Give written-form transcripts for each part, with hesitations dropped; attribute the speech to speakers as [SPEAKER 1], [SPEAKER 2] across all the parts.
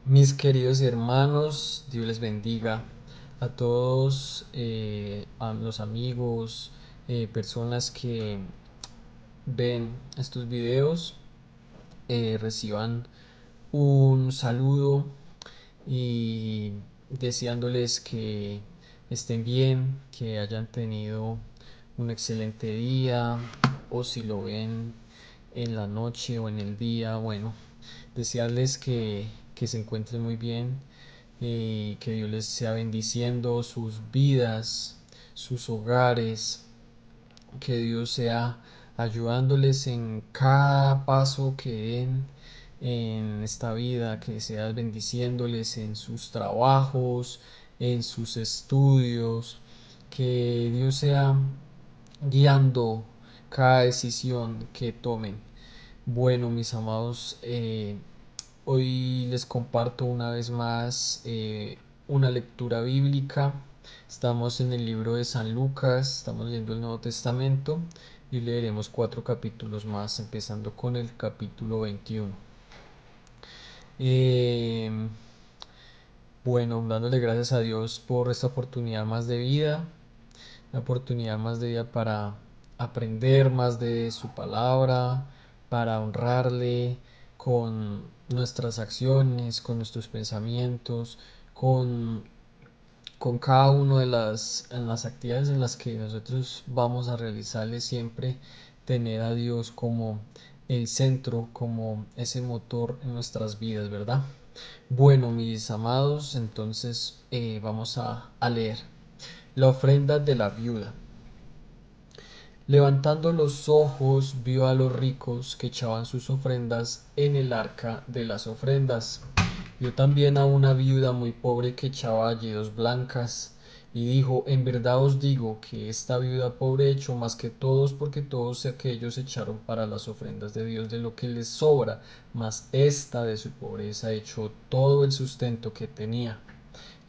[SPEAKER 1] Mis queridos hermanos, Dios les bendiga a todos, a los amigos, personas que ven estos videos, reciban un saludo y deseándoles que estén bien, que hayan tenido un excelente día, o si lo ven en la noche o en el día, bueno, desearles que se encuentren muy bien y que Dios les sea bendiciendo sus vidas, sus hogares, que Dios sea ayudándoles en cada paso que den en esta vida, que sea bendiciéndoles en sus trabajos, en sus estudios, que Dios sea guiando cada decisión que tomen. Bueno, mis amados, hoy les comparto una vez más una lectura bíblica. Estamos en el libro de San Lucas, estamos leyendo el Nuevo Testamento y leeremos 4 capítulos más, empezando con el capítulo 21. Eh, bueno, dándole gracias a Dios por esta oportunidad más de vida, una oportunidad más de vida para aprender más de su palabra, para honrarle con nuestras acciones, con nuestros pensamientos, con, con cada una de las actividades en las que nosotros vamos a realizarle, siempre tener a Dios como el centro, como ese motor en nuestras vidas, ¿verdad? Bueno, mis amados, entonces vamos a leer la ofrenda de la viuda. Levantando los ojos, vio a los ricos que echaban sus ofrendas en el arca de las ofrendas. Vio también a una viuda muy pobre que echaba allí 2 blancas, y dijo: En verdad os digo que esta viuda pobre echó más que todos, porque todos aquellos echaron para las ofrendas de Dios de lo que les sobra, mas esta de su pobreza echó todo el sustento que tenía.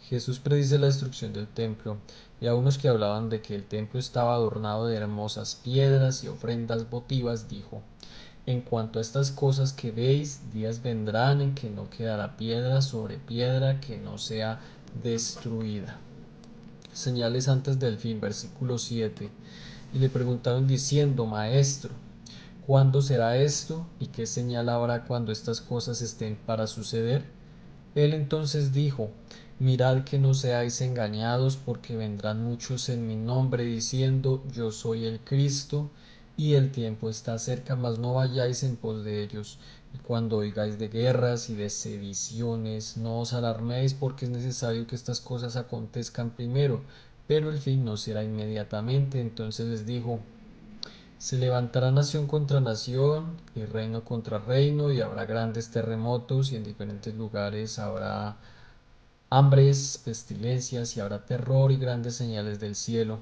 [SPEAKER 1] Jesús predice la destrucción del templo, y a unos que hablaban de que el templo estaba adornado de hermosas piedras y ofrendas votivas, dijo: En cuanto a estas cosas que veis, días vendrán en que no quedará piedra sobre piedra que no sea destruida. Señales antes del fin, versículo 7. Y le preguntaron diciendo: Maestro, ¿cuándo será esto? ¿Y qué señal habrá cuando estas cosas estén para suceder? Él entonces dijo: Mirad que no seáis engañados, porque vendrán muchos en mi nombre diciendo: Yo soy el Cristo, y el tiempo está cerca, mas no vayáis en pos de ellos. Y cuando oigáis de guerras y de sediciones, no os alarméis, porque es necesario que estas cosas acontezcan primero, pero el fin no será inmediatamente. Entonces les dijo: Se levantará nación contra nación y reino contra reino, y habrá grandes terremotos, y en diferentes lugares habrá hambres, pestilencias, y habrá terror y grandes señales del cielo.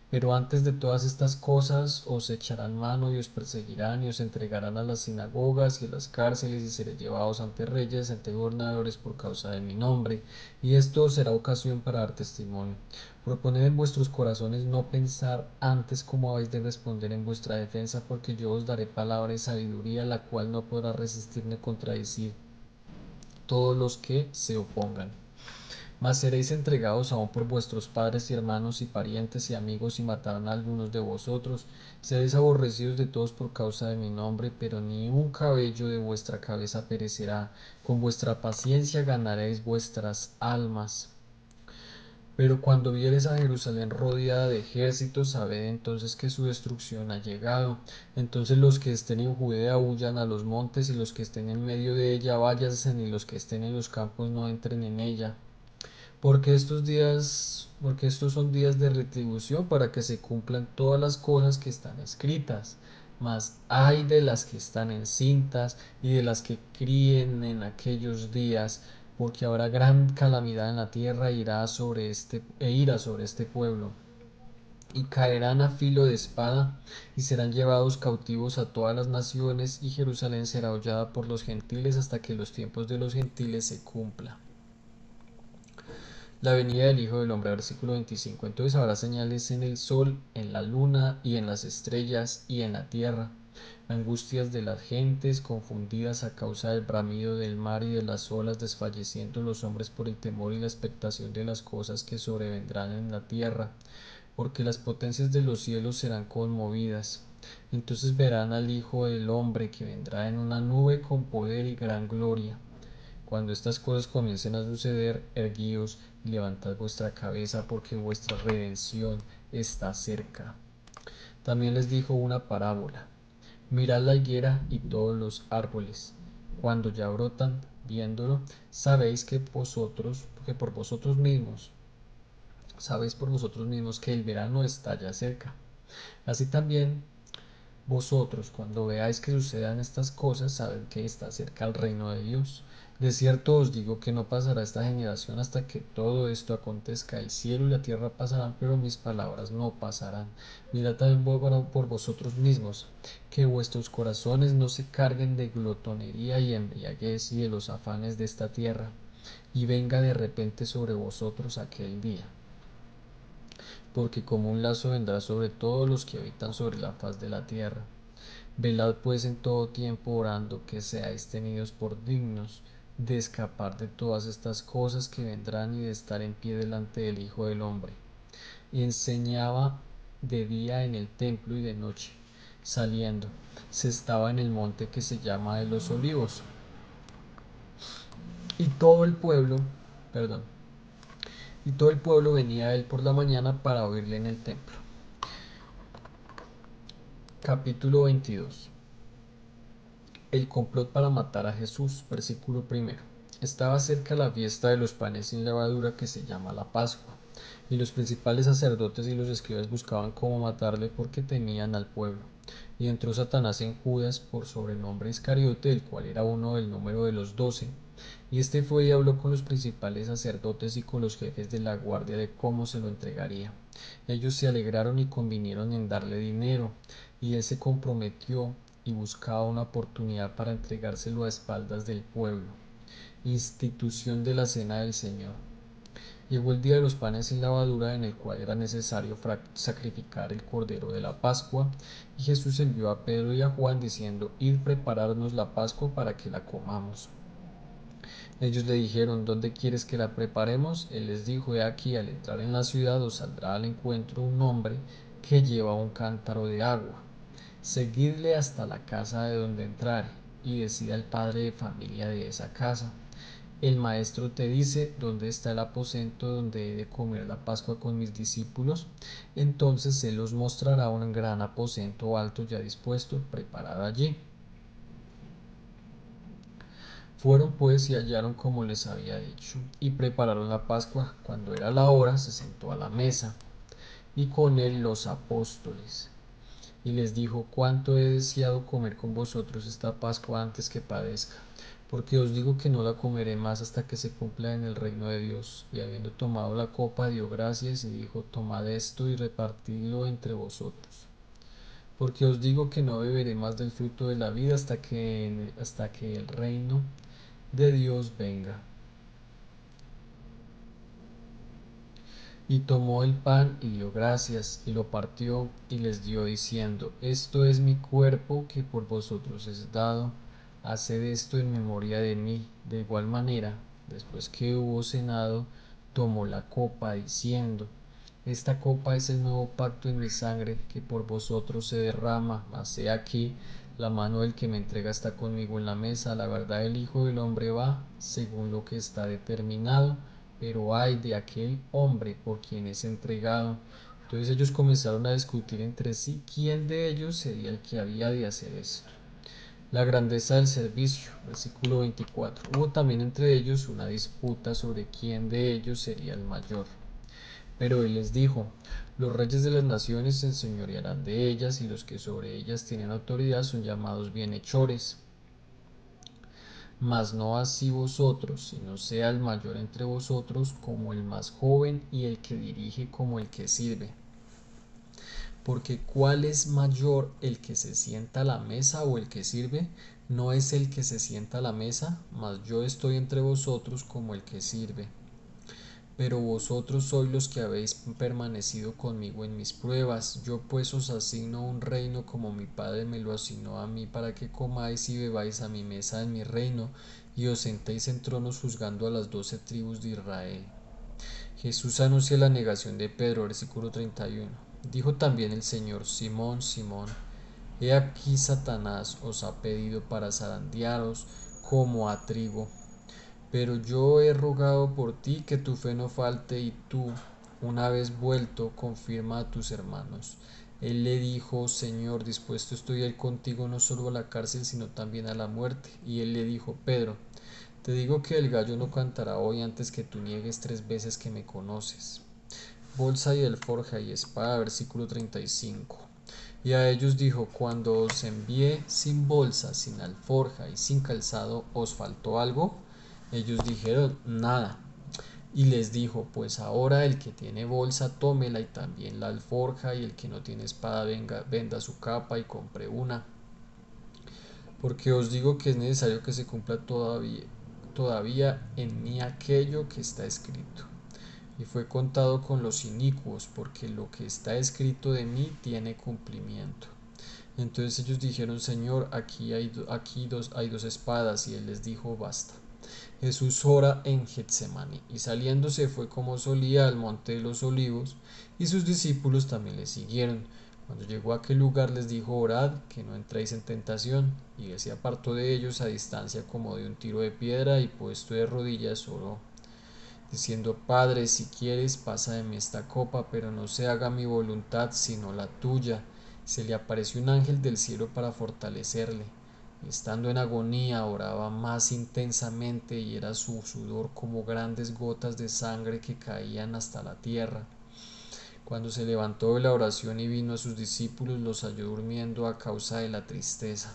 [SPEAKER 1] Pero antes de todas estas cosas os echarán mano y os perseguirán y os entregarán a las sinagogas y a las cárceles, y seréis llevados ante reyes, ante gobernadores por causa de mi nombre, y esto será ocasión para dar testimonio. Proponed en vuestros corazones no pensar antes cómo habéis de responder en vuestra defensa, porque yo os daré palabra y sabiduría, la cual no podrá resistir ni contradecir todos los que se opongan. Mas seréis entregados aún por vuestros padres y hermanos y parientes y amigos, y matarán a algunos de vosotros. Seréis aborrecidos de todos por causa de mi nombre, pero ni un cabello de vuestra cabeza perecerá. Con vuestra paciencia ganaréis vuestras almas. Pero cuando viereis a Jerusalén rodeada de ejércitos, sabed entonces que su destrucción ha llegado. Entonces los que estén en Judea huyan a los montes, y los que estén en medio de ella váyanse, y los que estén en los campos no entren en ella. Porque estos son días de retribución, para que se cumplan todas las cosas que están escritas. Mas ay de las que están encintas y de las que críen en aquellos días, porque habrá gran calamidad en la tierra, ira sobre este pueblo. Y caerán a filo de espada, y serán llevados cautivos a todas las naciones, y Jerusalén será hollada por los gentiles hasta que los tiempos de los gentiles se cumplan. La venida del Hijo del Hombre, versículo 25. Entonces habrá señales en el sol, en la luna y en las estrellas y en la tierra. Angustias de las gentes confundidas a causa del bramido del mar y de las olas, desfalleciendo los hombres por el temor y la expectación de las cosas que sobrevendrán en la tierra, porque las potencias de los cielos serán conmovidas. Entonces verán al Hijo del Hombre que vendrá en una nube con poder y gran gloria. Cuando estas cosas comiencen a suceder, erguíos y levantad vuestra cabeza, porque vuestra redención está cerca. También les dijo una parábola. Mirad la higuera y todos los árboles. Cuando ya brotan, viéndolo, sabéis que por vosotros mismos, sabéis por vosotros mismos que el verano está ya cerca. Así también vosotros, cuando veáis que sucedan estas cosas, sabed que está cerca el reino de Dios. De cierto os digo que no pasará esta generación hasta que todo esto acontezca. El cielo y la tierra pasarán, pero mis palabras no pasarán. Mirad también por vosotros mismos, que vuestros corazones no se carguen de glotonería y embriaguez y de los afanes de esta tierra, y venga de repente sobre vosotros aquel día. Porque como un lazo vendrá sobre todos los que habitan sobre la faz de la tierra. Velad pues en todo tiempo orando que seáis tenidos por dignos de escapar de todas estas cosas que vendrán y de estar en pie delante del Hijo del Hombre. Y enseñaba de día en el templo y de noche, saliendo, se estaba en el monte que se llama de los Olivos. Y todo el pueblo, perdón, y todo el pueblo venía a él por la mañana para oírle en el templo. Capítulo 22. El complot para matar a Jesús, versículo primero. Estaba cerca la fiesta de los panes sin levadura que se llama la Pascua, y los principales sacerdotes y los escribas buscaban cómo matarle porque temían al pueblo. Y entró Satanás en Judas, por sobrenombre Iscariote, el cual era uno del número de los 12. Y este fue y habló con los principales sacerdotes y con los jefes de la guardia de cómo se lo entregaría. Ellos se alegraron y convinieron en darle dinero, y él se comprometió y buscaba una oportunidad para entregárselo a espaldas del pueblo. Institución de la Cena del Señor. Llegó el día de los panes sin levadura, en el cual era necesario sacrificar el cordero de la Pascua, y Jesús envió a Pedro y a Juan diciendo: Id prepararnos la Pascua para que la comamos. Ellos le dijeron: ¿Dónde quieres que la preparemos? Él les dijo: He aquí, al entrar en la ciudad os saldrá al encuentro un hombre que lleva un cántaro de agua. Seguidle hasta la casa de donde entrar, y decida al padre de familia de esa casa: el maestro te dice, ¿dónde está el aposento donde he de comer la Pascua con mis discípulos? Entonces él os mostrará un gran aposento alto ya dispuesto, preparado allí. Fueron pues y hallaron como les había dicho, y prepararon la Pascua. Cuando era la hora, se sentó a la mesa, y con él los apóstoles. Y les dijo: cuánto he deseado comer con vosotros esta Pascua antes que padezca, porque os digo que no la comeré más hasta que se cumpla en el reino de Dios. Y habiendo tomado la copa, dio gracias y dijo: tomad esto y repartidlo entre vosotros. Porque os digo que no beberé más del fruto de la vida hasta que el reino de Dios venga. Y tomó el pan y dio gracias, y lo partió y les dio diciendo: esto es mi cuerpo que por vosotros es dado, haced esto en memoria de mí. De igual manera, después que hubo cenado, tomó la copa diciendo: esta copa es el nuevo pacto en mi sangre, que por vosotros se derrama. Mas he aquí, la mano del que me entrega está conmigo en la mesa. La verdad, el Hijo del Hombre va según lo que está determinado, pero ay de aquel hombre por quien es entregado. Entonces ellos comenzaron a discutir entre sí quién de ellos sería el que había de hacer esto. La grandeza del servicio, versículo 24. Hubo también entre ellos una disputa sobre quién de ellos sería el mayor. Pero él les dijo: los reyes de las naciones se enseñorearán de ellas, y los que sobre ellas tienen autoridad son llamados bienhechores. Mas no así vosotros, sino sea el mayor entre vosotros como el más joven, y el que dirige como el que sirve. Porque ¿cuál es mayor, el que se sienta a la mesa o el que sirve? No es el que se sienta a la mesa, mas yo estoy entre vosotros como el que sirve. pero vosotros sois los que habéis permanecido conmigo en mis pruebas. Yo pues os asigno un reino como mi Padre me lo asignó a mí, para que comáis y bebáis a mi mesa en mi reino, y os sentéis en tronos juzgando a las 12 tribus de Israel. Jesús anuncia la negación de Pedro, versículo 31. Dijo también el Señor: Simón, Simón, he aquí Satanás os ha pedido para zarandearos como a trigo, pero yo he rogado por ti que tu fe no falte, y tú, una vez vuelto, confirma a tus hermanos. Él le dijo: Señor, dispuesto estoy a ir contigo no solo a la cárcel, sino también a la muerte. Y él le dijo: Pedro, te digo que el gallo no cantará hoy antes que tú niegues 3 veces que me conoces. Bolsa y alforja y espada, versículo 35. Y a ellos dijo: Cuando os envié sin bolsa, sin alforja y sin calzado, ¿os faltó algo? Ellos dijeron: Nada. Y les dijo: Pues ahora el que tiene bolsa, tómela, y también la alforja, y el que no tiene espada, venda su capa y compre una. Porque os digo que es necesario que se cumpla todavía en mí aquello que está escrito. Y fue contado con los inicuos, porque lo que está escrito de mí tiene cumplimiento. Entonces ellos dijeron: Señor, hay dos espadas. Y él les dijo: Basta. Jesús ora en Getsemaní, y saliendo se fue como solía al monte de los olivos, y sus discípulos también le siguieron. Cuando llegó a aquel lugar les dijo: Orad, que no entréis en tentación. Y él se apartó de ellos a distancia como de un tiro de piedra, y puesto de rodillas oró, diciendo: Padre, si quieres, pasa de mí esta copa, pero no se haga mi voluntad sino la tuya. Se le apareció un ángel del cielo para fortalecerle. Estando en agonía, oraba más intensamente, y era su sudor como grandes gotas de sangre que caían hasta la tierra. Cuando se levantó de la oración y vino a sus discípulos, los halló durmiendo a causa de la tristeza.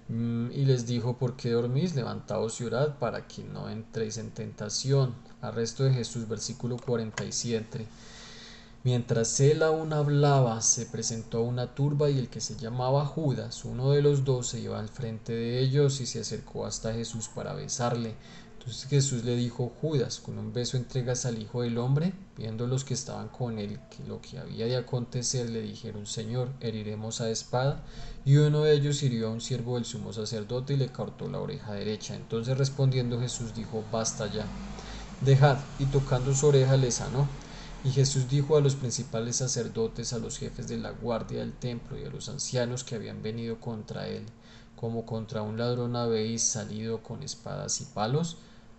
[SPEAKER 1] Y les dijo: ¿Por qué dormís? Levantaos y orad para que no entréis en tentación. Arresto de Jesús, versículo 47. Mientras él aún hablaba, se presentó una turba, y el que se llamaba Judas, uno de los 12, iba al frente de ellos y se acercó hasta Jesús para besarle. Entonces Jesús le dijo: Judas, ¿con un beso entregas al Hijo del Hombre? Viendo los que estaban con él que lo que había de acontecer, le dijeron: Señor, ¿heriremos a espada? Y uno de ellos hirió a un siervo del sumo sacerdote y le cortó la oreja derecha. Entonces respondiendo Jesús dijo: Basta ya, dejad. Y tocando su oreja le sanó. Y Jesús dijo a los principales sacerdotes, a los jefes de la guardia del templo y a los ancianos que habían venido contra él: ¿Como contra un ladrón habéis salido con espadas y palos?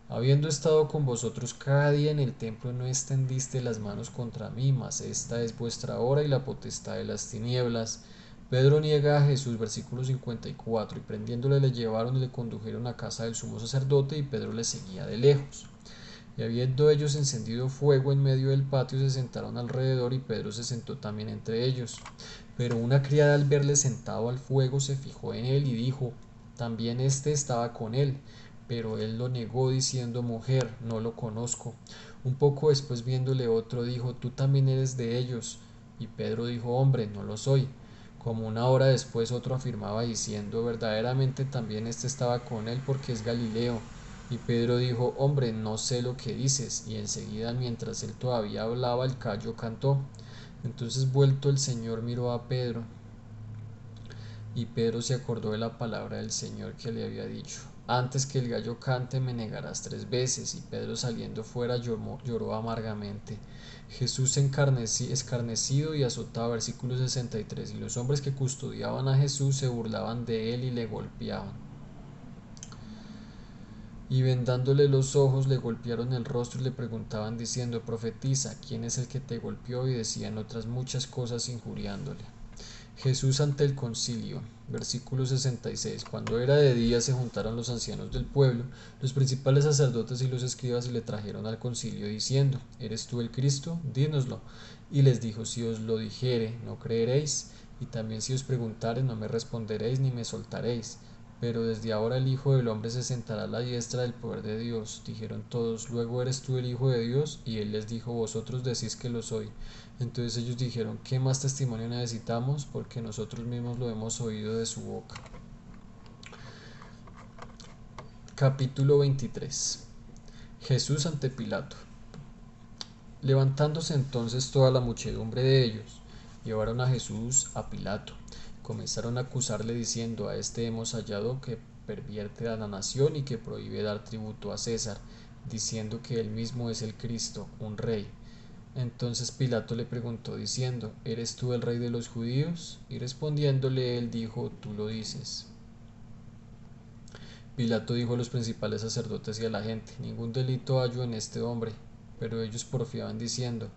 [SPEAKER 1] Habiendo estado con vosotros cada día en el templo, no extendiste las manos contra mí, mas esta es vuestra hora y la potestad de las tinieblas. Pedro niega a Jesús, versículo 54, y prendiéndole le llevaron y le condujeron a casa del sumo sacerdote, y Pedro le seguía de lejos. Y habiendo ellos encendido fuego en medio del patio, se sentaron alrededor, y Pedro se sentó también entre ellos. Pero una criada, al verle sentado al fuego, se fijó en él y dijo: También éste estaba con él. Pero él lo negó, diciendo: Mujer, no lo conozco. Un poco después, viéndole otro, dijo: Tú también eres de ellos. Y Pedro dijo: Hombre, no lo soy. Como una hora después, otro afirmaba, diciendo: Verdaderamente también éste estaba con él, porque es Galileo. Y Pedro dijo: Hombre, no sé lo que dices. Y enseguida, mientras él todavía hablaba, el gallo cantó. Entonces, vuelto el Señor, miró a Pedro, y Pedro se acordó de la palabra del Señor que le había dicho: Antes que el gallo cante, me negarás 3 veces. Y Pedro, saliendo fuera, lloró amargamente. Jesús escarnecido y azotado, versículo 63. Y los hombres que custodiaban a Jesús se burlaban de él y le golpeaban. Y vendándole los ojos, le golpearon el rostro y le preguntaban diciendo: Profetiza, ¿quién es el que te golpeó? Y decían otras muchas cosas injuriándole. Jesús ante el concilio, versículo 66. Cuando era de día, se juntaron los ancianos del pueblo, los principales sacerdotes y los escribas, y le trajeron al concilio diciendo: ¿Eres tú el Cristo? Dínoslo. Y les dijo: Si os lo dijere, no creeréis, y también si os preguntare, no me responderéis ni me soltaréis. Pero desde ahora el Hijo del Hombre se sentará a la diestra del poder de Dios. Dijeron todos: ¿Luego eres tú el Hijo de Dios? Y él les dijo: Vosotros decís que lo soy. Entonces ellos dijeron: ¿Qué más testimonio necesitamos? Porque nosotros mismos lo hemos oído de su boca. Capítulo 23. Jesús ante Pilato. Levantándose entonces toda la muchedumbre de ellos, llevaron a Jesús a Pilato. Comenzaron a acusarle diciendo: a este hemos hallado que pervierte a la nación y que prohíbe dar tributo a César, diciendo que él mismo es el Cristo, un rey. Entonces Pilato le preguntó diciendo: ¿eres tú el rey de los judíos? Y respondiéndole él dijo: tú lo dices. Pilato dijo a los principales sacerdotes y a la gente: ningún delito hallo en este hombre. Pero ellos porfiaban diciendo: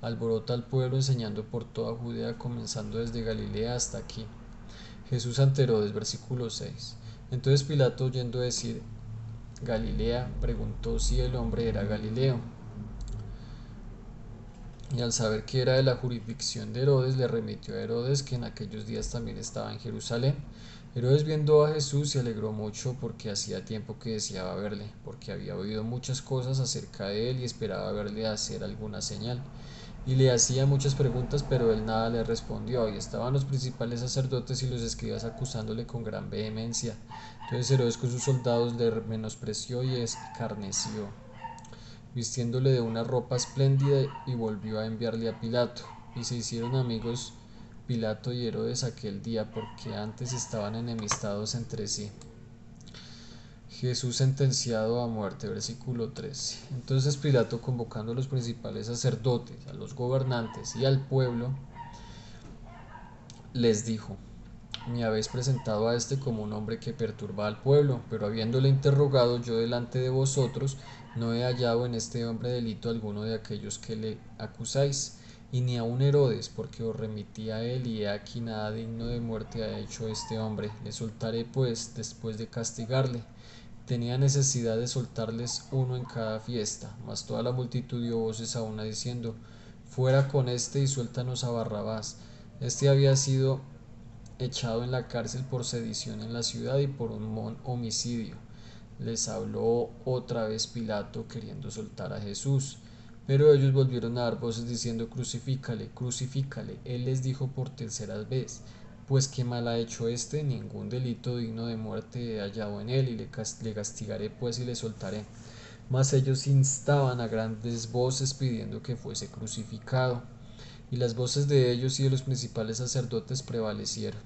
[SPEAKER 1] alborota al pueblo enseñando por toda Judea, comenzando desde Galilea hasta aquí. Jesús ante Herodes, versículo 6. Entonces Pilato, oyendo decir Galilea, preguntó si el hombre era Galileo. Y al saber que era de la jurisdicción de Herodes, le remitió a Herodes, que en aquellos días también estaba en Jerusalén. Herodes viendo a Jesús se alegró mucho, porque hacía tiempo que deseaba verle, porque había oído muchas cosas acerca de él y esperaba verle hacer alguna señal. Y le hacía muchas preguntas, pero él nada le respondió. Y estaban los principales sacerdotes y los escribas acusándole con gran vehemencia. Entonces Herodes con sus soldados le menospreció y escarneció, vistiéndole de una ropa espléndida, y volvió a enviarle a Pilato. Y se hicieron amigos Pilato y Herodes aquel día, porque antes estaban enemistados entre sí. Jesús sentenciado a muerte, versículo 13. Entonces Pilato, convocando a los principales sacerdotes, a los gobernantes y al pueblo, les dijo: me habéis presentado a este como un hombre que perturba al pueblo, pero habiéndole interrogado yo delante de vosotros, no he hallado en este hombre delito alguno de aquellos que le acusáis, y ni aun Herodes, porque os remití a él, y he aquí nada digno de muerte ha hecho este hombre. Le soltaré pues después de castigarle. Tenía necesidad de soltarles uno en cada fiesta, mas toda la multitud dio voces a una diciendo: fuera con este y suéltanos a Barrabás. Este había sido echado en la cárcel por sedición en la ciudad y por un homicidio. Les habló otra vez Pilato, queriendo soltar a Jesús. Pero ellos volvieron a dar voces diciendo: crucifícale, crucifícale. Él les dijo por tercera vez: pues qué mal ha hecho este, ningún delito digno de muerte he hallado en él, y le castigaré pues y le soltaré. Mas ellos instaban a grandes voces pidiendo que fuese crucificado. Y las voces de ellos y de los principales sacerdotes prevalecieron.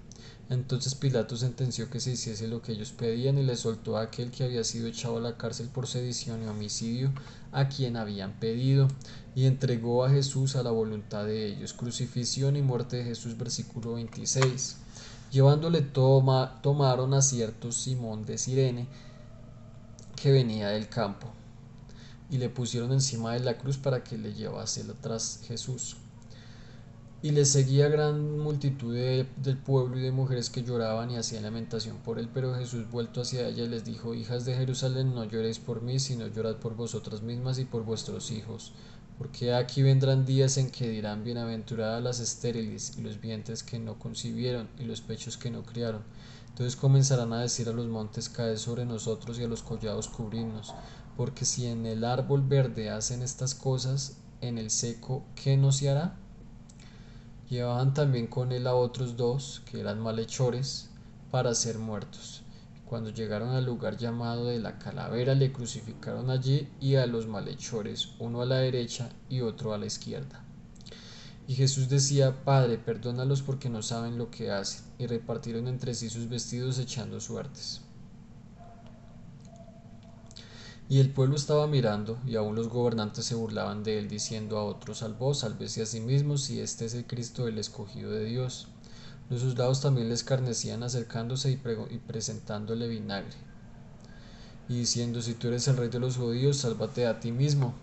[SPEAKER 1] Entonces Pilato sentenció que se hiciese lo que ellos pedían, y le soltó a aquel que había sido echado a la cárcel por sedición y homicidio, a quien habían pedido, y entregó a Jesús a la voluntad de ellos. Crucifixión y muerte de Jesús, versículo 26. Llevándole tomaron a cierto Simón de Cirene, que venía del campo, y le pusieron encima de la cruz para que le llevase tras Jesús. Y le seguía gran multitud del pueblo y de mujeres que lloraban y hacían lamentación por él. Pero Jesús, vuelto hacia ella, les dijo: hijas de Jerusalén, no lloréis por mí, sino llorad por vosotras mismas y por vuestros hijos. Porque aquí vendrán días en que dirán: bienaventuradas las estériles, y los vientres que no concibieron, y los pechos que no criaron. Entonces comenzarán a decir a los montes: caed sobre nosotros, y a los collados cubridnos. Porque si en el árbol verde hacen estas cosas, en el seco, ¿qué no se hará? Llevaban también con él a otros dos, que eran malhechores, para ser muertos. Cuando llegaron al lugar llamado de la Calavera, le crucificaron allí, y a los malhechores, uno a la derecha y otro a la izquierda. Y Jesús decía: Padre, perdónalos, porque no saben lo que hacen. Y repartieron entre sí sus vestidos, echando suertes. Y el pueblo estaba mirando, y aun los gobernantes se burlaban de él, diciendo a otros: sálvese a sí mismo, si este es el Cristo, el escogido de Dios. Los soldados también le escarnecían, acercándose y presentándole vinagre, y diciendo: si tú eres el rey de los judíos, sálvate a ti mismo.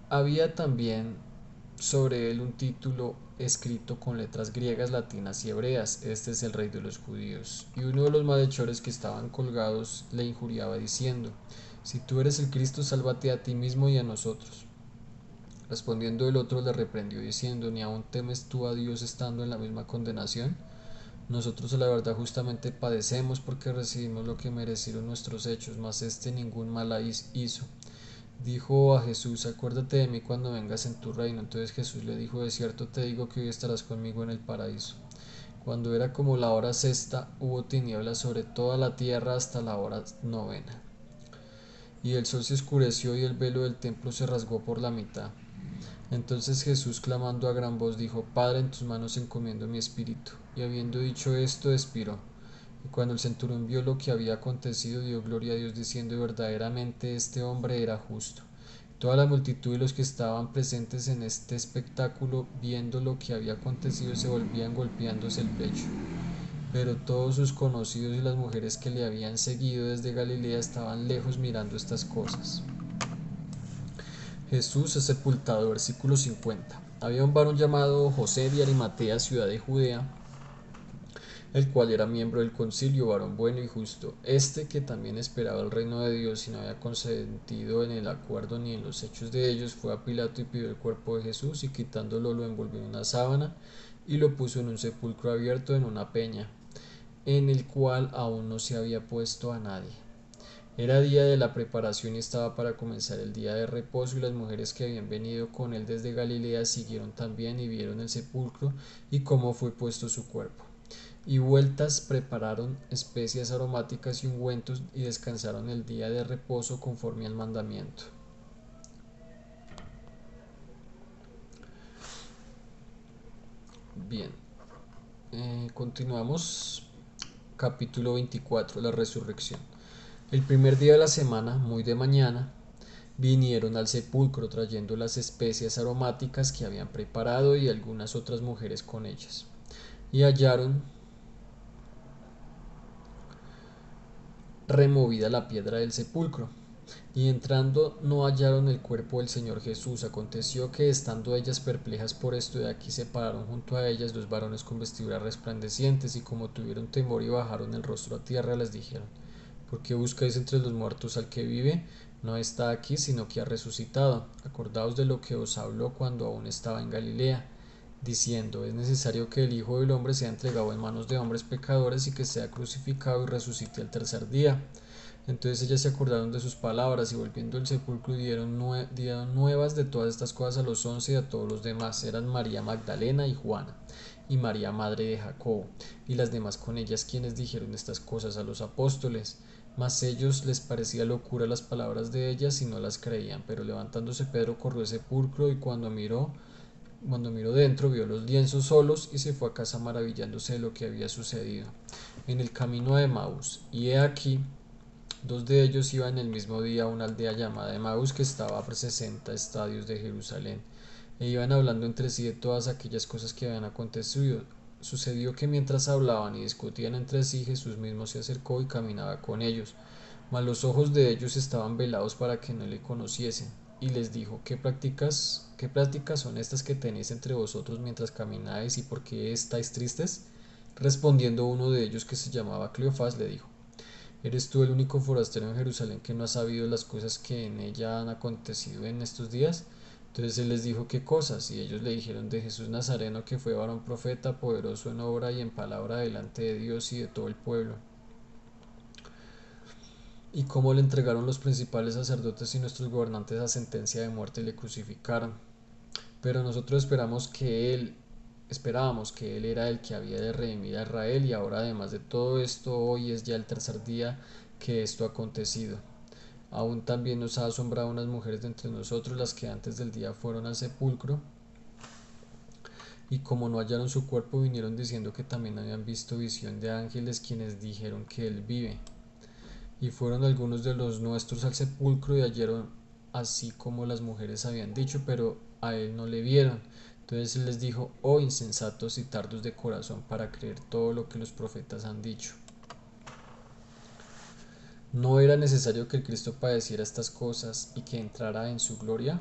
[SPEAKER 1] Había también sobre él un título escrito con letras griegas, latinas y hebreas: este es el rey de los judíos. Y uno de los malhechores que estaban colgados le injuriaba diciendo: si tú eres el Cristo, sálvate a ti mismo y a nosotros. Respondiendo el otro le reprendió diciendo: ¿ni aún temes tú a Dios estando en la misma condenación? Nosotros a la verdad justamente padecemos, porque recibimos lo que merecieron nuestros hechos, mas este ningún mal hizo. Dijo a Jesús: acuérdate de mí cuando vengas en tu reino. Entonces Jesús le dijo: de cierto te digo que hoy estarás conmigo en el paraíso. Cuando era como la hora sexta, hubo tinieblas sobre toda la tierra hasta la hora novena. y el sol se oscureció y el velo del templo se rasgó por la mitad. Entonces Jesús, clamando a gran voz, dijo: Padre, en tus manos encomiendo mi espíritu. Y habiendo dicho esto, expiró. Y cuando el centurión vio lo que había acontecido, dio gloria a Dios, diciendo: verdaderamente este hombre era justo. Toda la multitud y los que estaban presentes en este espectáculo, viendo lo que había acontecido, se volvían golpeándose el pecho. Pero todos sus conocidos y las mujeres que le habían seguido desde Galilea estaban lejos mirando estas cosas. Jesús es sepultado, versículo 50. Había un varón llamado José de Arimatea, ciudad de Judea, el cual era miembro del concilio, varón bueno y justo. Este, que también esperaba el reino de Dios y no había consentido en el acuerdo ni en los hechos de ellos, fue a Pilato y pidió el cuerpo de Jesús, y quitándolo lo envolvió en una sábana y lo puso en un sepulcro abierto en una peña, en el cual aún no se había puesto a nadie. Era día de la preparación y estaba para comenzar el día de reposo, y las mujeres que habían venido con él desde Galilea siguieron también y vieron el sepulcro y cómo fue puesto su cuerpo. Y vueltas prepararon especias aromáticas y ungüentos, y descansaron el día de reposo conforme al mandamiento. Bien, continuamos. Capítulo 24. La resurrección. El primer día de la semana, muy de mañana, vinieron al sepulcro trayendo las especias aromáticas que habían preparado y algunas otras mujeres con ellas. Y hallaron removida la piedra del sepulcro. Y entrando no hallaron el cuerpo del Señor Jesús. Aconteció que, estando ellas perplejas por esto, de aquí se pararon junto a ellas dos varones con vestiduras resplandecientes, y como tuvieron temor y bajaron el rostro a tierra, les dijeron: ¿por qué buscáis entre los muertos al que vive? No está aquí, sino que ha resucitado. Acordaos de lo que os habló cuando aún estaba en Galilea, diciendo: es necesario que el Hijo del Hombre sea entregado en manos de hombres pecadores, y que sea crucificado y resucite al tercer día. Entonces ellas se acordaron de sus palabras, y volviendo al sepulcro dieron nuevas de todas estas cosas a los 11 y a todos los demás. Eran María Magdalena y Juana, y María madre de Jacobo, y las demás con ellas, quienes dijeron estas cosas a los apóstoles. Mas ellos les parecía locura las palabras de ellas, y no las creían. Pero levantándose Pedro corrió al sepulcro, y cuando miró dentro, vio los lienzos solos, y se fue a casa maravillándose de lo que había sucedido. En el camino a Emaús, y he aquí, dos de ellos iban el mismo día a una aldea llamada Emaús, que estaba a 60 estadios de Jerusalén, e iban hablando entre sí de todas aquellas cosas que habían acontecido. Sucedió que mientras hablaban y discutían entre sí, Jesús mismo se acercó y caminaba con ellos, mas los ojos de ellos estaban velados para que no le conociesen. Y les dijo: ¿Qué pláticas son estas que tenéis entre vosotros mientras camináis, y por qué estáis tristes? Respondiendo uno de ellos, que se llamaba Cleofás, le dijo: ¿eres tú el único forastero en Jerusalén que no ha sabido las cosas que en ella han acontecido en estos días? Entonces él les dijo: ¿qué cosas? Y ellos le dijeron: de Jesús Nazareno, que fue varón profeta, poderoso en obra y en palabra delante de Dios y de todo el pueblo, y cómo le entregaron los principales sacerdotes y nuestros gobernantes a sentencia de muerte y le crucificaron. Pero nosotros esperábamos que él era el que había de redimir a Israel, y ahora, además de todo esto, hoy es ya el tercer día que esto ha acontecido. Aún también nos ha asombrado unas mujeres de entre nosotros, las que antes del día fueron al sepulcro, y como no hallaron su cuerpo, vinieron diciendo que también habían visto visión de ángeles, quienes dijeron que él vive. Y fueron algunos de los nuestros al sepulcro y hallaron así como las mujeres habían dicho, pero a él no le vieron. Entonces él les dijo: oh insensatos y tardos de corazón, para creer todo lo que los profetas han dicho. ¿No era necesario que el Cristo padeciera estas cosas y que entrara en su gloria?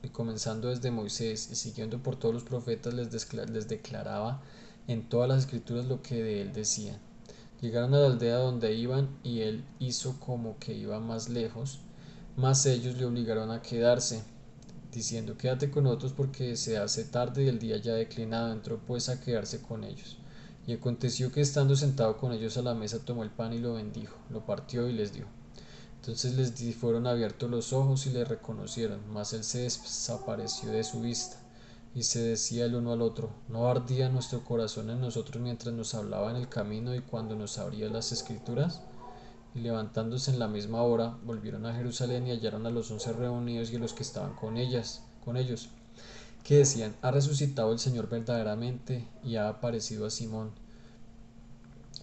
[SPEAKER 1] Y comenzando desde Moisés y siguiendo por todos los profetas, les declaraba en todas las escrituras lo que de él decían. Llegaron a la aldea donde iban, y él hizo como que iba más lejos, mas ellos le obligaron a quedarse, diciendo: quédate con nosotros, porque se hace tarde y el día ya ha declinado. Entró pues a quedarse con ellos. Y aconteció que, estando sentado con ellos a la mesa, tomó el pan y lo bendijo, lo partió y les dio. Entonces fueron abiertos los ojos y le reconocieron, mas él se desapareció de su vista. Y se decía el uno al otro: ¿no ardía nuestro corazón en nosotros mientras nos hablaba en el camino y cuando nos abría las escrituras? Y levantándose en la misma hora, volvieron a Jerusalén y hallaron a los 11 reunidos y a los que estaban con ellos, que decían: ha resucitado el Señor verdaderamente y ha aparecido a Simón.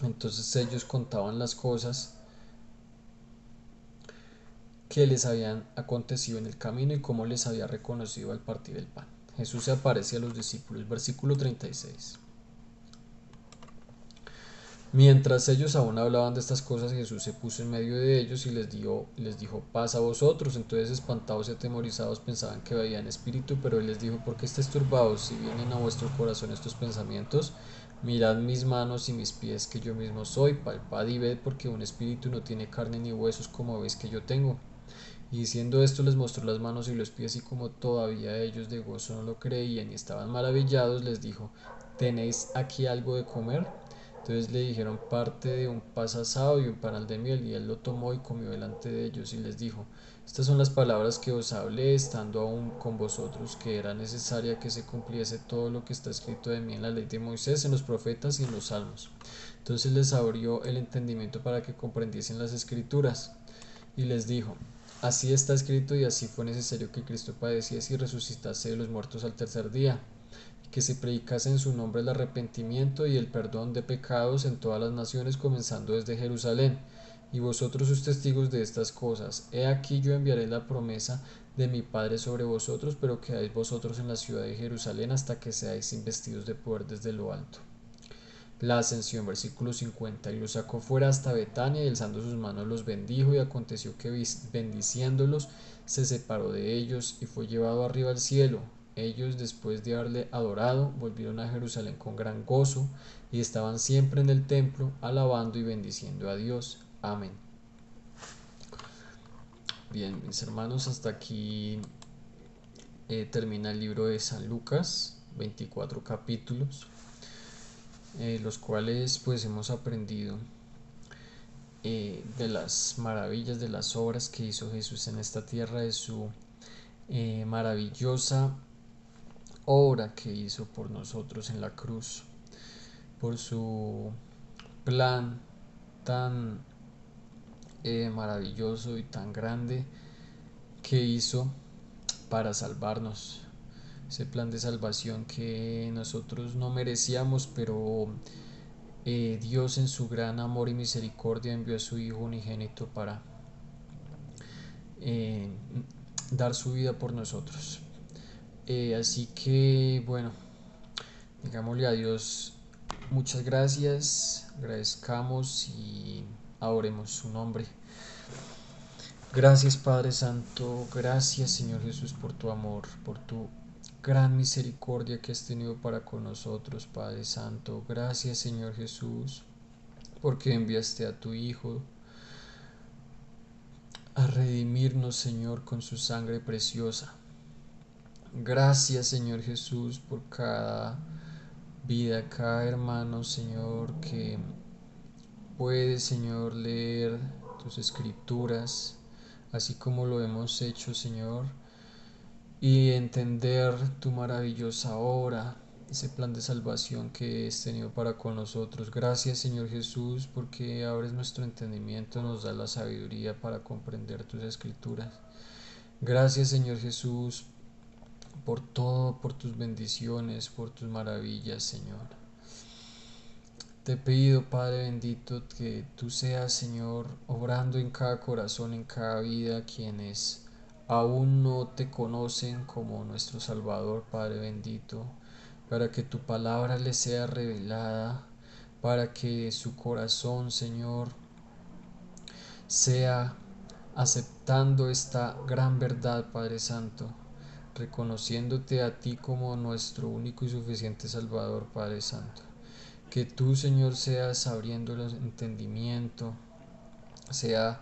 [SPEAKER 1] Entonces ellos contaban las cosas que les habían acontecido en el camino y cómo les había reconocido al partir el pan. Jesús se aparece a los discípulos. Versículo 36. Mientras ellos aún hablaban de estas cosas, Jesús se puso en medio de ellos y les dijo: paz a vosotros. Entonces, espantados y atemorizados, pensaban que veían espíritu, pero él les dijo: ¿por qué estáis turbados? Si vienen a vuestro corazón estos pensamientos, mirad mis manos y mis pies, que yo mismo soy. Palpad y ved, porque un espíritu no tiene carne ni huesos, como veis que yo tengo. Y diciendo esto, les mostró las manos y los pies, y como todavía ellos de gozo no lo creían y estaban maravillados, les dijo: ¿tenéis aquí algo de comer? Entonces le dijeron: parte de un paz asado y un panal de miel. Y él lo tomó y comió delante de ellos, y les dijo: estas son las palabras que os hablé estando aún con vosotros, que era necesaria que se cumpliese todo lo que está escrito de mí en la ley de Moisés, en los profetas y en los salmos. Entonces les abrió el entendimiento para que comprendiesen las escrituras, y les dijo: así está escrito, y así fue necesario que Cristo padeciese y resucitase de los muertos al tercer día, y que se predicase en su nombre el arrepentimiento y el perdón de pecados en todas las naciones, comenzando desde Jerusalén. Y vosotros sois testigos de estas cosas. He aquí yo enviaré la promesa de mi Padre sobre vosotros, pero quedáis vosotros en la ciudad de Jerusalén hasta que seáis investidos de poder desde lo alto. La ascensión, versículo 50. Y los sacó fuera hasta Betania, y alzando sus manos los bendijo, y aconteció que bendiciéndolos se separó de ellos y fue llevado arriba al cielo. Ellos, después de haberle adorado, volvieron a Jerusalén con gran gozo, y estaban siempre en el templo, alabando y bendiciendo a Dios. Amén. Bien, mis hermanos, hasta aquí termina el libro de San Lucas, 24 capítulos, los cuales pues hemos aprendido de las maravillas, de las obras que hizo Jesús en esta tierra, de su maravillosa obra que hizo por nosotros en la cruz, por su plan tan maravilloso y tan grande que hizo para salvarnos. Ese plan de salvación que nosotros no merecíamos, pero Dios en su gran amor y misericordia envió a su Hijo unigénito para eh, dar su vida por nosotros. Así que bueno, digámosle a Dios muchas gracias, agradezcamos y adoremos su nombre. Gracias Padre Santo, gracias Señor Jesús por tu amor, por tu gran misericordia que has tenido para con nosotros, Padre Santo. Gracias Señor Jesús, porque enviaste a tu Hijo a redimirnos, Señor, con su sangre preciosa. Gracias Señor Jesús por cada vida, cada hermano, Señor, que puede, Señor, leer tus escrituras, así como lo hemos hecho, Señor, y entender tu maravillosa obra, ese plan de salvación que has tenido para con nosotros. Gracias, Señor Jesús, porque abres nuestro entendimiento, nos da la sabiduría para comprender tus escrituras. Gracias, Señor Jesús, por todo, por tus bendiciones, por tus maravillas, Señor. Te pido, Padre bendito, que tú seas, Señor, obrando en cada corazón, en cada vida, quienes aún no te conocen como nuestro Salvador, Padre bendito, para que tu palabra les sea revelada, para que su corazón, Señor, sea aceptando esta gran verdad, Padre Santo, reconociéndote a ti como nuestro único y suficiente Salvador, Padre Santo. Que tú, Señor, seas abriendo el entendimiento, sea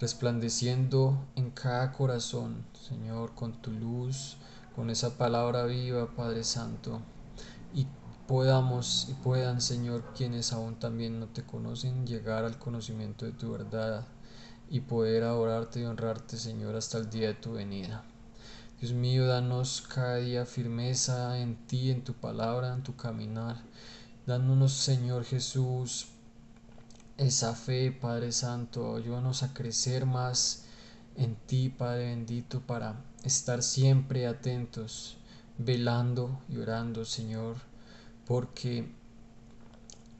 [SPEAKER 1] resplandeciendo en cada corazón, Señor, con tu luz, con esa palabra viva, Padre Santo, y podamos y puedan, Señor, quienes aún también no te conocen, llegar al conocimiento de tu verdad y poder adorarte y honrarte, Señor, hasta el día de tu venida. Dios mío, danos cada día firmeza en ti, en tu palabra, en tu caminar. Dándonos, Señor Jesús, esa fe, Padre Santo. Ayúdanos a crecer más en ti, Padre bendito, para estar siempre atentos, velando y orando, Señor, porque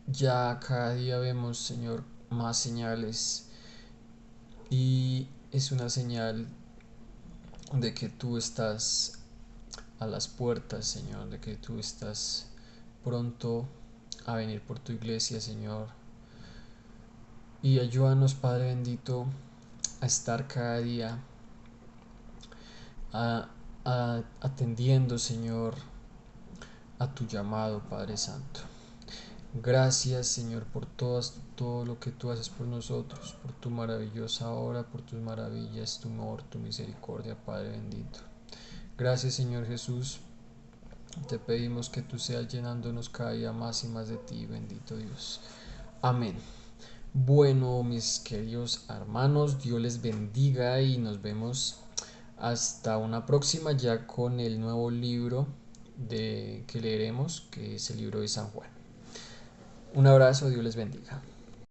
[SPEAKER 1] ya cada día vemos, Señor, más señales y es una señal de que tú estás a las puertas, Señor, de que tú estás pronto a venir por tu iglesia, Señor. Y ayúdanos, Padre bendito, a estar cada día a, atendiendo, Señor, a tu llamado, Padre Santo. Gracias, Señor, por todo lo que tú haces por nosotros, por tu maravillosa obra, por tus maravillas, tu amor, tu misericordia, Padre bendito. Gracias, Señor Jesús. Te pedimos que tú seas llenándonos cada día más y más de ti, bendito Dios. Amén. Bueno, mis queridos hermanos, Dios les bendiga y nos vemos hasta una próxima ya con el nuevo libro que leeremos, que es el libro de San Juan. Un abrazo, Dios les bendiga.